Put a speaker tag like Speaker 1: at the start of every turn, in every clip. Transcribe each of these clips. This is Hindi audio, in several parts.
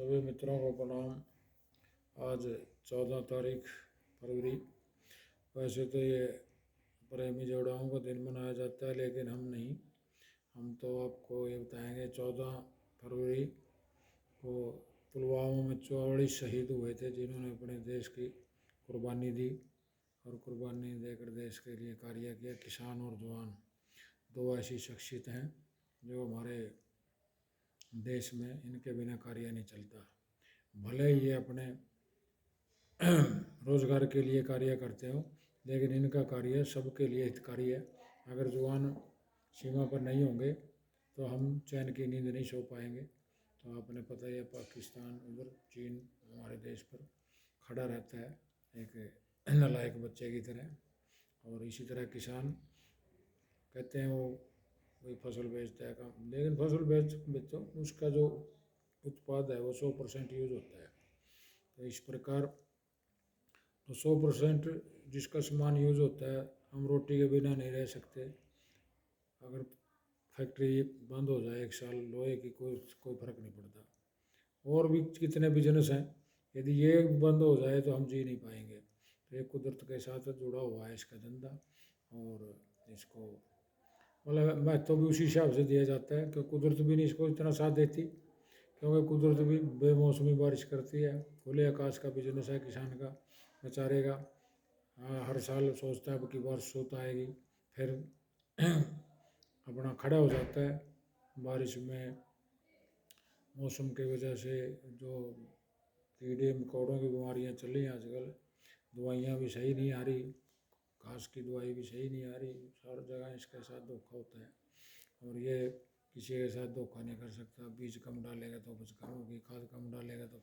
Speaker 1: सभी मित्रों को प्रणाम। आज 14 तारीख फरवरी। वैसे तो ये प्रेमी जोड़ाओं का दिन मनाया जाता है, लेकिन हम नहीं। हम तो आपको ये बताएंगे 14 फरवरी को पुलवामा में 44 शहीद हुए थे, जिन्होंने अपने देश की कुर्बानी दी और कुर्बानी देकर देश के लिए कार्य किया। किसान और जवान दो ऐसी शख्सियत हैं जो हमारे देश में, इनके बिना कार्य नहीं चलता। भले ही ये अपने रोजगार के लिए कार्य करते हो, लेकिन इनका कार्य सबके लिए हितकारी है। अगर जवान सीमा पर नहीं होंगे तो हम चैन की नींद नहीं सो पाएंगे। तो आपने पता ही है, पाकिस्तान उधर, चीन हमारे देश पर खड़ा रहता है एक नालायक बच्चे की तरह। और इसी तरह किसान कहते हैं वो वही फसल बेचता है काम, लेकिन फसल बेचो उसका जो उत्पाद है वो 100% यूज होता है। तो इस प्रकार तो 100% जिसका सामान यूज होता है, हम रोटी के बिना नहीं रह सकते। अगर फैक्ट्री बंद हो जाए 1 साल लोहे की, कोई फर्क नहीं पड़ता। और भी कितने बिजनेस हैं, यदि ये बंद हो जाए तो हम जी नहीं पाएंगे। तो ये कुदरत के साथ जुड़ा हुआ है इसका धंधा, और इसको मतलब महत्व भी उसी हिसाब से दिया जाता है कि कुदरत भी नहीं इसको इतना साथ देती, क्योंकि कुदरत भी बेमौसमी बारिश करती है। खुले आकाश का बिजनेस है किसान का बेचारे का। हर साल सोचता है अब की बारिश होता आएगी, फिर अपना खड़ा हो जाता है। बारिश में मौसम की वजह से जो कीड़े मकोड़ों की बीमारियाँ चल रही हैं आजकल, दवाइयाँ भी सही नहीं आ रही, घास की दवाई भी सही नहीं आ रही, हर जगह इसके साथ धोखा होता है। और ये किसी के साथ धोखा नहीं कर सकता। बीज कम डालेगा तो उपज कम होगी, खाद कम डालेगा तो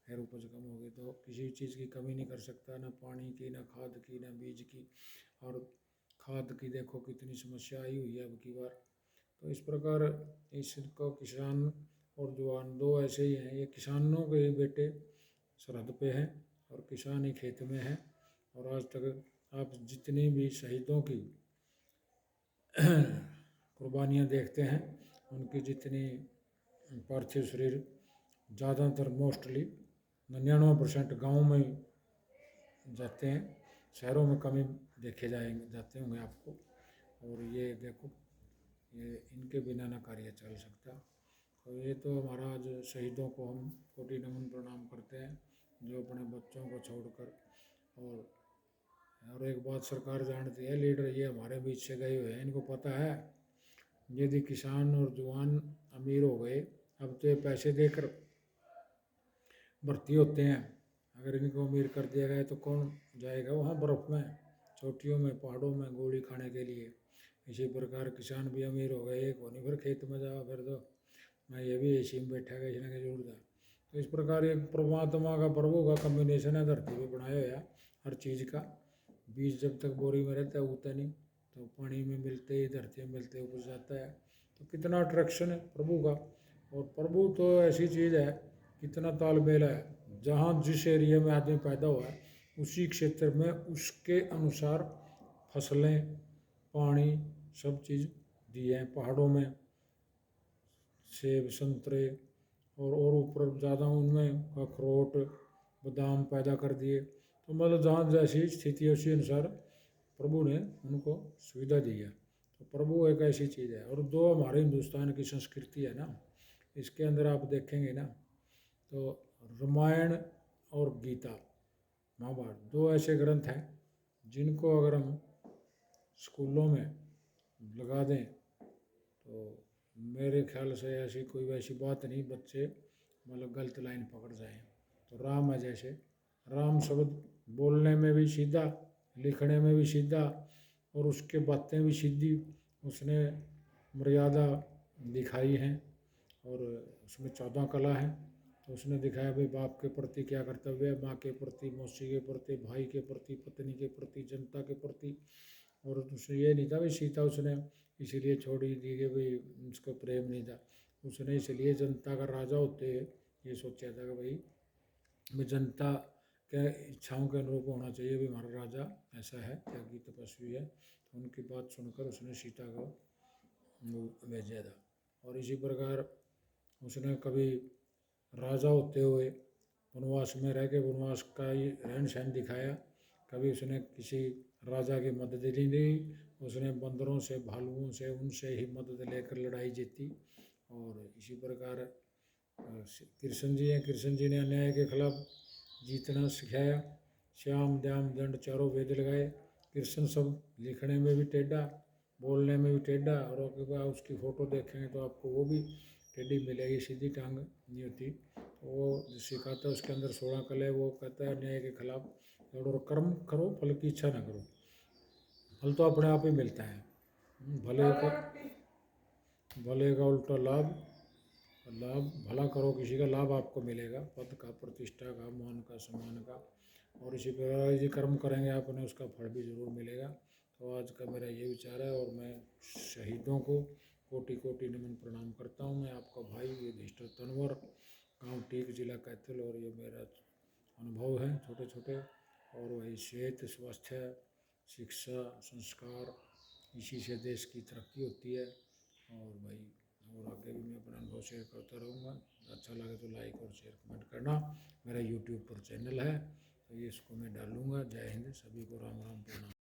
Speaker 1: फिर उपज कम होगी। तो किसी चीज़ की कमी नहीं कर सकता, ना पानी की, ना खाद की, ना बीज की। और खाद की देखो कितनी समस्या आई हुई है अब की बार। तो इस प्रकार इसको किसान और जवान दो ऐसे ही हैं। ये किसानों के बेटे सरहद पे हैं और किसान ही खेत में हैं। और आज तक आप जितनी भी शहीदों की कुर्बानियाँ देखते हैं, उनकी जितनी पार्थिव शरीर ज़्यादातर मोस्टली 99% गाँव में जाते हैं, शहरों में कमी देखे जाते होंगे आपको। और ये देखो, ये इनके बिना ना कार्य चल सकता। तो ये तो हमारा आज शहीदों को हम कोटि नमन प्रणाम करते हैं, जो अपने बच्चों को छोड़कर। और एक बात सरकार जानती है, लीडर ये हमारे बीच से गए हुए हैं, इनको पता है यदि किसान और जवान अमीर हो गए, अब तो ये पैसे देकर भर्ती होते हैं। अगर इनको अमीर कर दिया गया तो कौन जाएगा वहाँ बर्फ़ में, चोटियों में, पहाड़ों में गोली खाने के लिए। इसी प्रकार किसान भी अमीर हो गए, एक होने फिर खेत में जाओ, फिर तो मैं ये भी एसी में बैठा किसी ना किसी उड़ता। तो इस प्रकार एक परमात्मा का, प्रभु का कम्बिनेशन है धरती पे बनाया हुआ हर चीज़ का। बीज जब तक बोरी में रहता है उगता नहीं, तो पानी में मिलते ही, धरती में मिलते उपज जाता है। तो कितना अट्रैक्शन है प्रभु का। और प्रभु तो ऐसी चीज़ है, कितना तालमेल है। जहाँ जिस एरिया में आदमी पैदा हुआ है, उसी क्षेत्र में उसके अनुसार फसलें, पानी, सब चीज़ दिए हैं। पहाड़ों में सेब, संतरे और ऊपर ज़्यादा उनमें अखरोट, बादाम पैदा कर दिए। तो मतलब जहाँ जैसी स्थिति है उसी अनुसार प्रभु ने उनको सुविधा दी है। तो प्रभु एक ऐसी चीज़ है। और जो हमारे हिंदुस्तान की संस्कृति है ना, इसके अंदर आप देखेंगे ना, तो रामायण और गीता, महाभारत, दो ऐसे ग्रंथ हैं जिनको अगर हम स्कूलों में लगा दें तो मेरे ख्याल से ऐसी कोई वैसी बात नहीं, बच्चे मतलब गलत लाइन पकड़ जाएं। तो राम है जैसे, राम शब्द बोलने में भी सीधा, लिखने में भी सीधा, और उसके बातें भी सीधी। उसने मर्यादा दिखाई हैं, और उसमें 14 कला है। तो उसने दिखाया भाई बाप के प्रति क्या कर्तव्य है, माँ के प्रति, मौसी के प्रति, भाई के प्रति, पत्नी के प्रति, जनता के प्रति। और उसने ये नहीं था भाई सीता उसने इसीलिए छोड़ी दी कि भाई उसको प्रेम नहीं था। उसने इसलिए जनता का राजा होते ये सोचा था कि भाई मैं जनता के इच्छाओं के अनुरूप होना चाहिए, भी हमारा राजा ऐसा है, त्यागी तपस्वी है। तो उनकी बात सुनकर उसने सीता को भेजा था। और इसी प्रकार उसने कभी राजा होते हुए वनवास में रह के वनवास का ही रहन सहन दिखाया। कभी उसने किसी राजा की मदद नहीं ली, उसने बंदरों से, भालुओं से, उनसे ही मदद लेकर लड़ाई जीती। और इसी प्रकार कृष्ण जी हैं, कृष्ण जी ने अन्याय के खिलाफ जीतना सिखाया। श्याम द्याम दंड चारों वेद लगाए। कृष्ण सब लिखने में भी टेढ़ा, बोलने में भी टेढ़ा, और उसकी फ़ोटो देखेंगे तो आपको वो भी टेढ़ी मिलेगी, सीधी टांग नहीं होती। वो सिखाता है, उसके अंदर 16 कला है। वो कहता है अन्याय के खिलाफ लड़ो, कर्म करो, फल की इच्छा ना करो, फल तो अपने आप ही मिलता है। भले का उल्टा लाभ, लाभ भला करो किसी का, लाभ आपको मिलेगा, पद का, प्रतिष्ठा का, मान का, सम्मान का। और इसी प्रकार यदि कर्म करेंगे आपने उसका फल भी जरूर मिलेगा। तो आज का मेरा ये विचार है, और मैं शहीदों को कोटि कोटि नमन प्रणाम करता हूँ। मैं आपका भाई युधिष्ठिर तंवर, गाँव टीक, जिला कैथल, और ये मेरा अनुभव है छोटे छोटे। और वही सेहत, स्वास्थ्य, शिक्षा, संस्कार, इसी से देश की तरक्की होती है। और भाई और आगे भी मैं अपना अनुभव शेयर करता रहूँगा। अच्छा लगे तो लाइक और शेयर कमेंट करना। मेरा यूट्यूब पर चैनल है, तो ये इसको मैं डालूँगा। जय हिंद, सभी को राम राम प्रणाम।